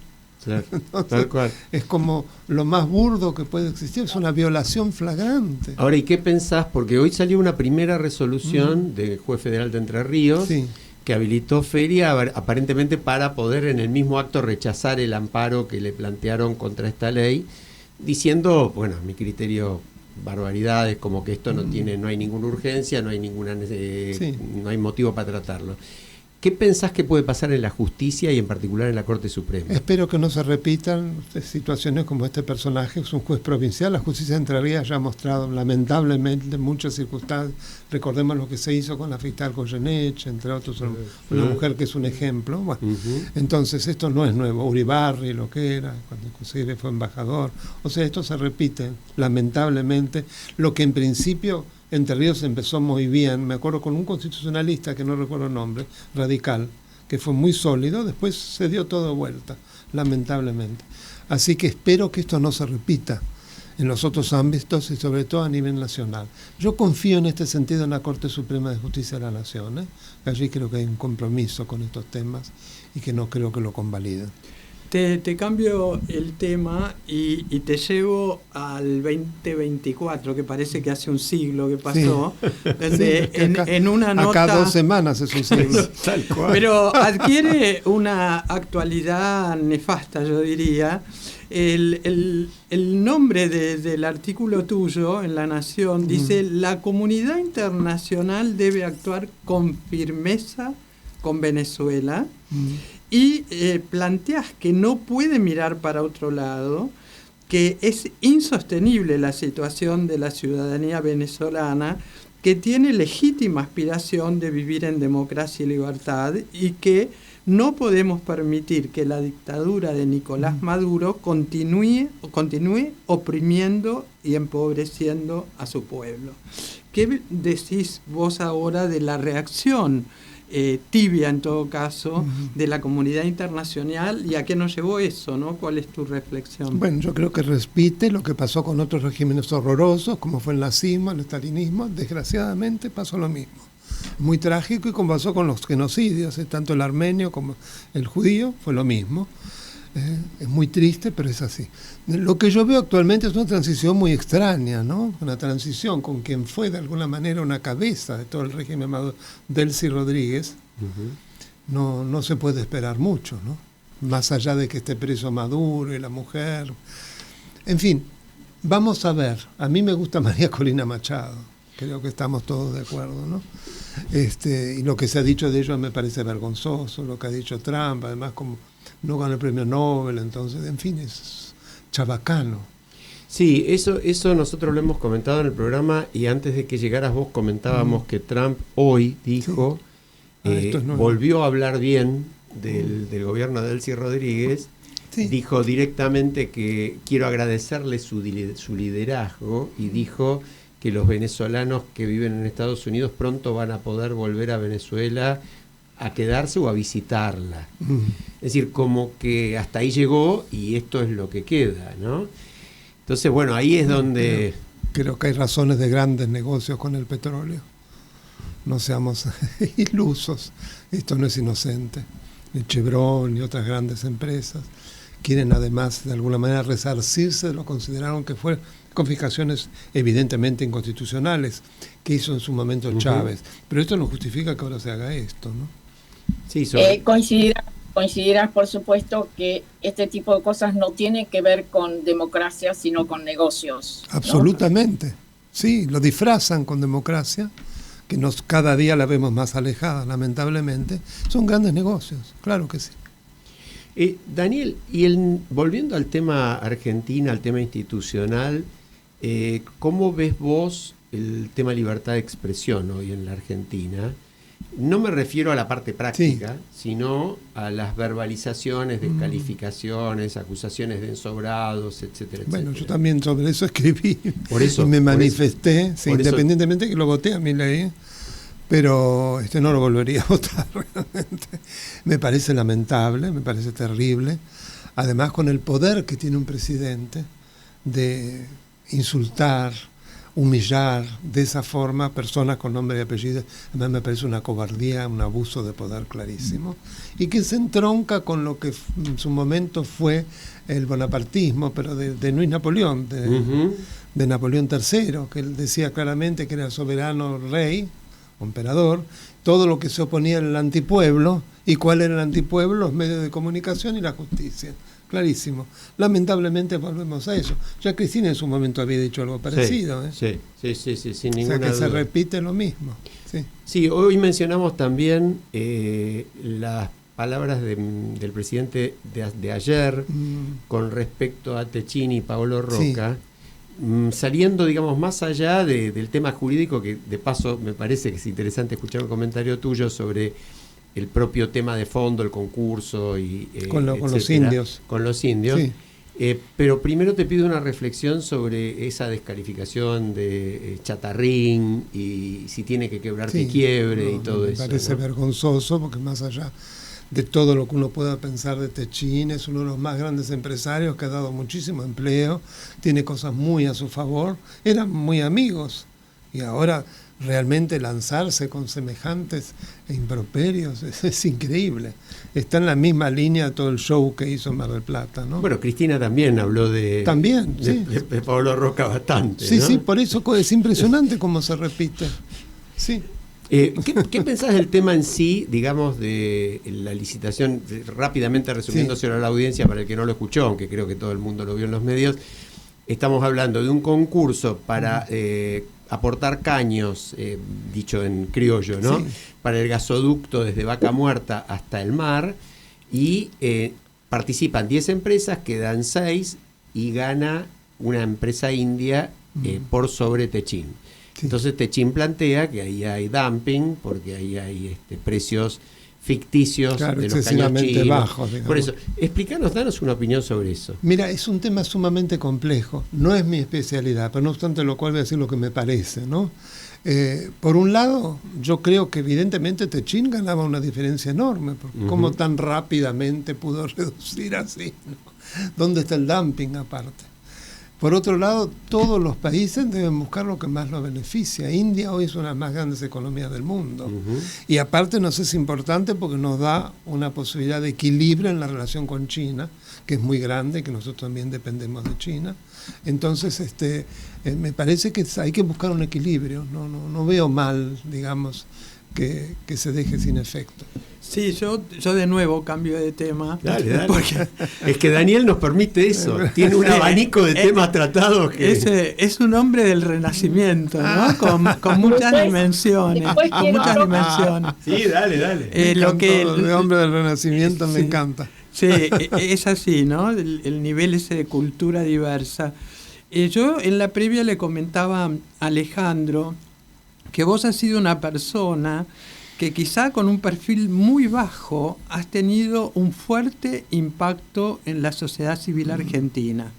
Claro, entonces, tal cual. Es como lo más burdo que puede existir, es una violación flagrante. Ahora, ¿y qué pensás? Porque hoy salió una primera resolución del juez federal de Entre Ríos, Sí. que habilitó Feria aparentemente para poder en el mismo acto rechazar el amparo que le plantearon contra esta ley, diciendo, bueno, a mi criterio, barbaridades, como que esto no hay ninguna urgencia, no hay no hay motivo para tratarlo. ¿Qué pensás que puede pasar en la justicia y en particular en la Corte Suprema? Espero que no se repitan situaciones como este personaje, es un juez provincial. La justicia de Entre Ríos ya ha mostrado lamentablemente muchas circunstancias. Recordemos lo que se hizo con la fiscal Goyeneche, entre otros, una mujer que es un ejemplo. Bueno, entonces esto no es nuevo. Uribarri, lo que era, cuando inclusive fue embajador. O sea, esto se repite lamentablemente. Lo que en principio Entre Ríos empezó muy bien, me acuerdo con un constitucionalista que no recuerdo el nombre, radical, que fue muy sólido, después se dio todo vuelta, lamentablemente. Así que espero que esto no se repita en los otros ámbitos y sobre todo a nivel nacional. Yo confío en este sentido en la Corte Suprema de Justicia de la Nación, allí creo que hay un compromiso con estos temas y que no creo que lo convaliden. Te cambio el tema y te llevo al 2024, que parece que hace un siglo que pasó, donde en una nota... Acá 2 semanas es un siglo. Tal cual. Pero adquiere una actualidad nefasta, yo diría. El nombre del artículo tuyo en La Nación dice: la comunidad internacional debe actuar con firmeza con Venezuela. Y planteas que no puede mirar para otro lado, que es insostenible la situación de la ciudadanía venezolana, que tiene legítima aspiración de vivir en democracia y libertad, y que no podemos permitir que la dictadura de Nicolás Maduro continúe oprimiendo y empobreciendo a su pueblo. ¿Qué decís vos ahora de la reacción tibia, en todo caso, de la comunidad internacional, y a qué nos llevó eso, ¿no? ¿Cuál es tu reflexión? Bueno, yo creo que repite lo que pasó con otros regímenes horrorosos, como fue el nazismo, el estalinismo. Desgraciadamente pasó lo mismo. Muy trágico, y como pasó con los genocidios, tanto el armenio como el judío, fue lo mismo. Es muy triste, pero es así. Lo que yo veo actualmente es una transición muy extraña, ¿no? Una transición con quien fue de alguna manera una cabeza de todo el régimen Delcy Rodríguez. No se puede esperar mucho, ¿no? Más allá de que esté preso Maduro y la mujer. En fin, vamos a ver. A mí me gusta María Corina Machado. Creo que estamos todos de acuerdo, ¿no? Y lo que se ha dicho de ellos me parece vergonzoso, lo que ha dicho Trump, además como no ganó el premio Nobel, entonces, en fin, es chabacano. Sí, eso nosotros lo hemos comentado en el programa, y antes de que llegaras vos comentábamos que Trump hoy dijo, volvió a hablar bien del gobierno de Delcy Rodríguez, dijo directamente que quiero agradecerle su liderazgo, y dijo que los venezolanos que viven en Estados Unidos pronto van a poder volver a Venezuela a quedarse o a visitarla. Es decir, como que hasta ahí llegó y esto es lo que queda, ¿no? Entonces, bueno, ahí es donde... Creo que hay razones de grandes negocios con el petróleo. No seamos ilusos. Esto no es inocente. El Chevron y otras grandes empresas quieren además de alguna manera resarcirse de lo que consideraron que fue confiscaciones evidentemente inconstitucionales que hizo en su momento Chávez. Pero esto no justifica que ahora se haga esto, ¿no? Sí, coincidirás, por supuesto, que este tipo de cosas no tiene que ver con democracia, sino con negocios, ¿no? Absolutamente. Sí, lo disfrazan con democracia, que cada día la vemos más alejada, lamentablemente. Son grandes negocios, claro que sí. Daniel, volviendo al tema Argentina, al tema institucional, ¿cómo ves vos el tema libertad de expresión hoy en la Argentina? No me refiero a la parte práctica, sino a las verbalizaciones, descalificaciones, acusaciones de ensobrados, etcétera, Bueno, etcétera. yo también sobre eso escribí. Por eso, y me por manifesté, eso. sí, Por eso. independientemente que lo voté a Milei, pero no lo volvería a votar realmente. Me parece lamentable, me parece terrible. Además, con el poder que tiene un presidente de insultar, humillar de esa forma a personas con nombre y apellido, además me parece una cobardía, un abuso de poder clarísimo, y que se entronca con lo que en su momento fue el bonapartismo, pero de Luis Napoleón, de Napoleón III, que él decía claramente que era soberano rey, o emperador, todo lo que se oponía al antipueblo. ¿Y cuál era el antipueblo? Los medios de comunicación y la justicia. Clarísimo. Lamentablemente volvemos a eso. Ya Cristina en su momento había dicho algo parecido. Sí, sin ninguna duda. O sea que duda. se repite lo mismo. Sí, hoy mencionamos también las palabras del presidente de ayer con respecto a Techín y Paolo Roca, saliendo, digamos, más allá del tema jurídico, que de paso me parece que es interesante escuchar un comentario tuyo sobre el propio tema de fondo, el concurso y con los indios. Con los indios. Sí. Pero primero te pido una reflexión sobre esa descalificación de chatarrín y si tiene que quebrar que quiebre y todo eso. Me parece vergonzoso, porque más allá de todo lo que uno pueda pensar de Techín, es uno de los más grandes empresarios que ha dado muchísimo empleo, tiene cosas muy a su favor, eran muy amigos y ahora realmente lanzarse con semejantes improperios es increíble. Está en la misma línea todo el show que hizo en Mar del Plata, ¿no? Bueno, Cristina también habló de Paolo Roca bastante. Sí, ¿no? sí, por eso es impresionante cómo se repite. Sí. ¿Qué pensás del tema en sí, digamos, de la licitación? Rápidamente resumiéndoselo a la audiencia para el que no lo escuchó, aunque creo que todo el mundo lo vio en los medios. Estamos hablando de un concurso para aportar caños, dicho en criollo, ¿no? Sí. Para el gasoducto desde Vaca Muerta hasta el mar, y participan 10 empresas, quedan 6 y gana una empresa india por sobre Techín. Sí. Entonces Techín plantea que ahí hay dumping, porque ahí hay precios ficticios, claro, de los caños chinos. Bajos, digamos. Por eso, explícanos, danos una opinión sobre eso. Mira, es un tema sumamente complejo, no es mi especialidad, pero no obstante lo cual voy a decir lo que me parece, ¿no? Por un lado, yo creo que evidentemente Techín ganaba una diferencia enorme, porque cómo tan rápidamente pudo reducir así, ¿no? ¿Dónde está el dumping aparte? Por otro lado, todos los países deben buscar lo que más los beneficia. India hoy es una de las más grandes economías del mundo. Y aparte nos es importante porque nos da una posibilidad de equilibrio en la relación con China, que es muy grande, que nosotros también dependemos de China. Entonces, me parece que hay que buscar un equilibrio. No veo mal, digamos, que se deje sin efecto. Sí, yo de nuevo cambio de tema. Dale. Porque es que Daniel nos permite eso. Tiene un abanico de temas tratados que... Es un hombre del Renacimiento, ¿no? Con muchas dimensiones. Con muchas dimensiones. Sí, dale. El hombre del Renacimiento me encanta. Sí, es así, ¿no? El nivel ese de cultura diversa. Yo en la previa le comentaba a Alejandro que vos has sido una persona que quizá con un perfil muy bajo has tenido un fuerte impacto en la sociedad civil argentina.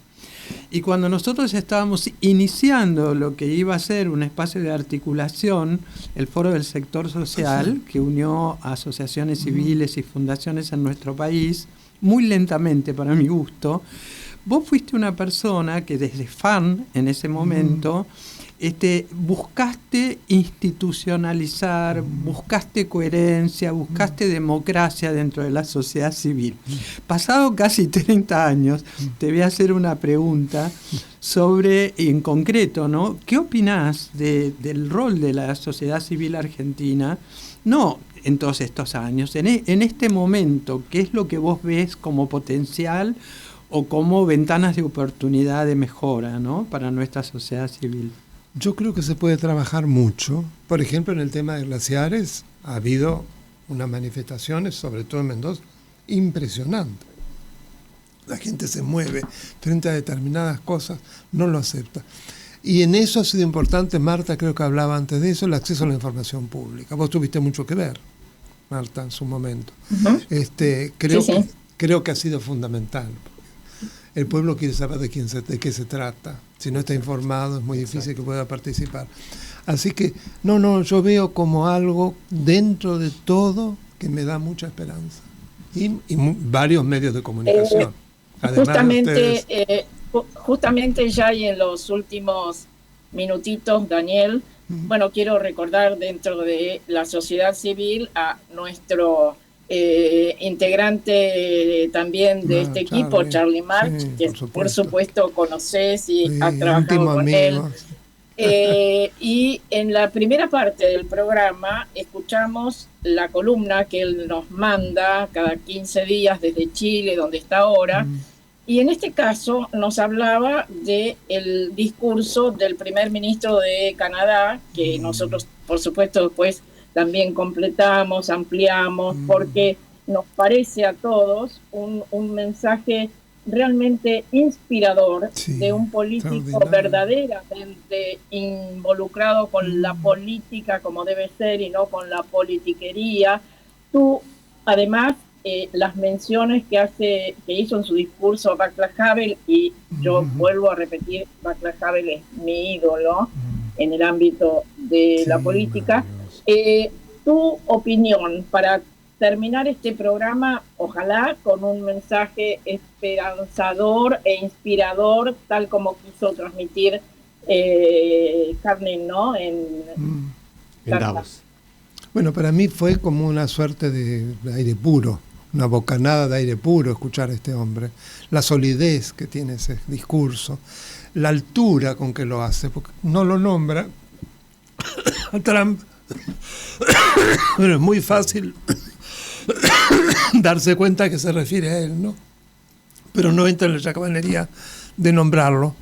Y cuando nosotros estábamos iniciando lo que iba a ser un espacio de articulación, el Foro del Sector Social, que unió a asociaciones civiles y fundaciones en nuestro país, muy lentamente para mi gusto, vos fuiste una persona que desde fan en ese momento buscaste institucionalizar, buscaste coherencia, buscaste democracia dentro de la sociedad civil. Pasado casi 30 años, te voy a hacer una pregunta sobre, en concreto, ¿no? ¿Qué opinás del rol de la sociedad civil argentina? No en todos estos años, en este momento, ¿qué es lo que vos ves como potencial o como ventanas de oportunidad de mejora, ¿no?, para nuestra sociedad civil? Yo creo que se puede trabajar mucho. Por ejemplo, en el tema de glaciares ha habido unas manifestaciones, sobre todo en Mendoza, impresionantes. La gente se mueve frente a determinadas cosas, no lo acepta. Y en eso ha sido importante, Marta creo que hablaba antes de eso, el acceso a la información pública. Vos tuviste mucho que ver, Marta, en su momento. Uh-huh. Creo que ha sido fundamental. El pueblo quiere saber de qué se trata. Si no está informado es muy difícil que pueda participar. Así que, yo veo como algo dentro de todo que me da mucha esperanza. Y varios medios de comunicación. Justamente ya y en los últimos minutitos, Daniel, bueno, quiero recordar dentro de la sociedad civil a nuestro integrante también de este equipo, Charlie March, que por supuesto conoces y has trabajado con él. Y en la primera parte del programa escuchamos la columna que él nos manda cada 15 días desde Chile, donde está ahora, y en este caso nos hablaba del discurso del primer ministro de Canadá, que nosotros, por supuesto, después también completamos, ampliamos, porque nos parece a todos un mensaje realmente inspirador de un político verdaderamente involucrado con la política como debe ser y no con la politiquería. Tú, además, las menciones que hizo en su discurso Václav Havel, y yo vuelvo a repetir, Václav Havel es mi ídolo en el ámbito de la política. Tu opinión para terminar este programa, ojalá con un mensaje esperanzador e inspirador, tal como quiso transmitir Carmen, ¿no? En Davos. Bueno, para mí fue como una suerte de aire puro, una bocanada de aire puro escuchar a este hombre, la solidez que tiene ese discurso, la altura con que lo hace, porque no lo nombra a Trump, pero es muy fácil darse cuenta que se refiere a él, ¿no? Pero no entra en la chacabanería de nombrarlo.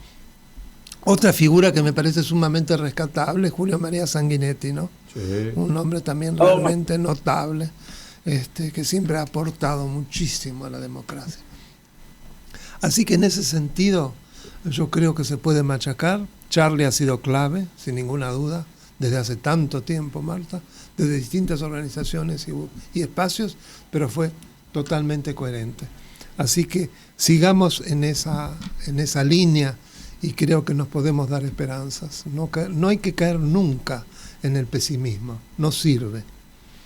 Otra figura que me parece sumamente rescatable es Julio María Sanguinetti, ¿no? Sí. Un hombre también realmente notable, que siempre ha aportado muchísimo a la democracia. Así que en ese sentido yo creo que se puede machacar. Charlie ha sido clave, sin ninguna duda, desde hace tanto tiempo, Marta, desde distintas organizaciones y espacios, pero fue totalmente coherente. Así que sigamos en esa línea y creo que nos podemos dar esperanzas. No hay que caer nunca en el pesimismo, no sirve.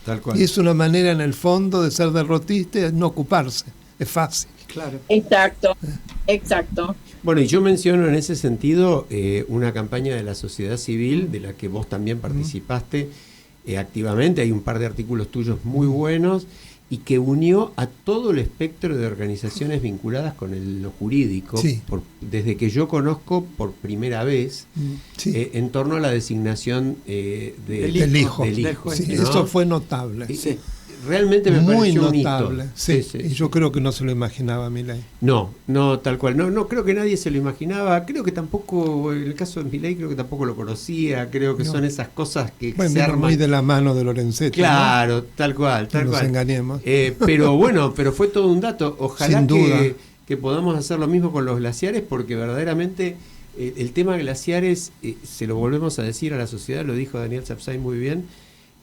Tal cual. Y es una manera en el fondo de ser derrotista y no ocuparse, es fácil. Claro. Exacto. Bueno, y yo menciono en ese sentido una campaña de la sociedad civil, de la que vos también participaste activamente. Hay un par de artículos tuyos muy buenos y que unió a todo el espectro de organizaciones vinculadas con lo jurídico, sí. Desde que yo conozco por primera vez en torno a la designación del hijo. Sí, ¿no? Eso fue notable. Sí. Realmente me muy pareció notable. un hito. Sí. Y yo creo que no se lo imaginaba Milei. No, tal cual. No creo que nadie se lo imaginaba. Creo que tampoco, en el caso de Milei, creo que tampoco lo conocía. Creo que son esas cosas que se arman muy de la mano de Lorenzetti. Claro, ¿no? tal cual. No nos engañemos. Pero fue todo un dato. Ojalá Sin duda. que podamos hacer lo mismo con los glaciares, porque verdaderamente el tema glaciares, se lo volvemos a decir a la sociedad, lo dijo Daniel Sapsay muy bien,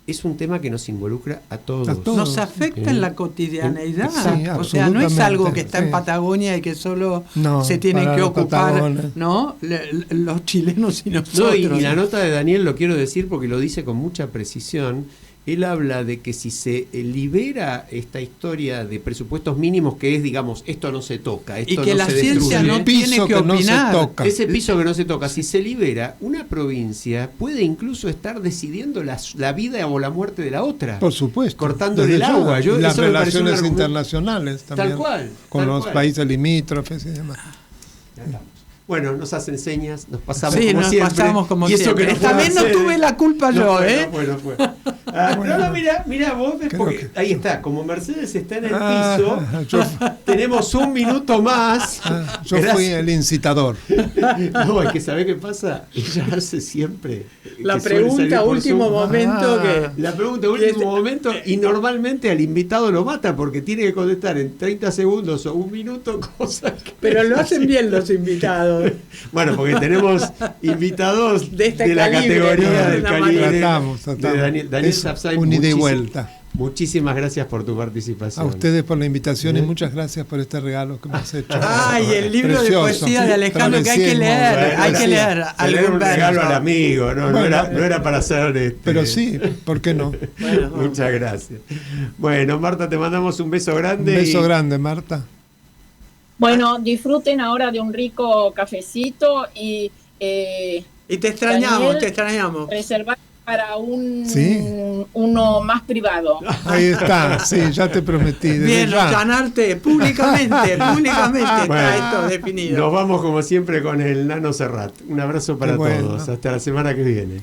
es un tema que nos involucra a todos. Nos afecta en la cotidianeidad. Sí, o sea, no es algo que está en Patagonia y que solo se tienen que ocupar, ¿no? Los chilenos y nosotros. Y la nota de Daniel, lo quiero decir porque lo dice con mucha precisión, él habla de que si se libera esta historia de presupuestos mínimos, que es, digamos, esto no se toca, esto Y que no la se ciencia destruye, no tiene que no se opinar. toca. ese piso que no se toca, si se libera, una provincia puede incluso estar decidiendo la vida o la muerte de la otra. Por supuesto. Cortándole Desde el ya. agua. Y las eso me pareció un relaciones argumento- internacionales también. Tal cual. Con tal los cual. países limítrofes y demás. Ya estamos. Bueno, nos hacen señas, nos pasamos Sí, como nos siempre. pasamos como y eso siempre. que no Esta fue vez no hacer, tuve la culpa yo, fue, ¿eh? No fue. No, mira, vos ves, Creo porque que- ahí está, como Mercedes está en el Ah, piso, yo- tenemos un minuto más. Yo fui el incitador. No, es que ¿sabés qué pasa? Ella hace siempre. La que suele salir pregunta por último Zoom. momento Ah. La pregunta último momento y normalmente al invitado lo mata porque tiene que contestar en 30 segundos o un minuto cosas que... Pero lo hacen bien los invitados. Bueno, porque tenemos invitados De este la calibre, categoría de del una calibre Tratamos. de Daniel Es Sapsay. un ida y Muchísimas- vuelta. Muchísimas gracias por tu participación. A ustedes por la invitación y muchas gracias por este regalo que me has hecho. Ay, el libro Precioso. de poesía de Alejandro que hay que Travesismo, leer, Bueno, hay que sí. leer. Se le da un algún regalo verso. al amigo, ¿no? Bueno, No era para hacer... Pero sí, ¿por qué no? Bueno, Muchas gracias. Bueno, Marta, te mandamos un beso Un grande. beso grande, Marta. Bueno, disfruten ahora de un rico cafecito y y te extrañamos, Daniel, te extrañamos. reservar para Sí. uno más privado. Ahí está, sí, ya te prometí. Desde Bien, ya. ganarte públicamente está Bueno, esto definido. Nos vamos como siempre con el Nano Serrat. Un abrazo para Qué bueno. todos. Hasta la semana que viene.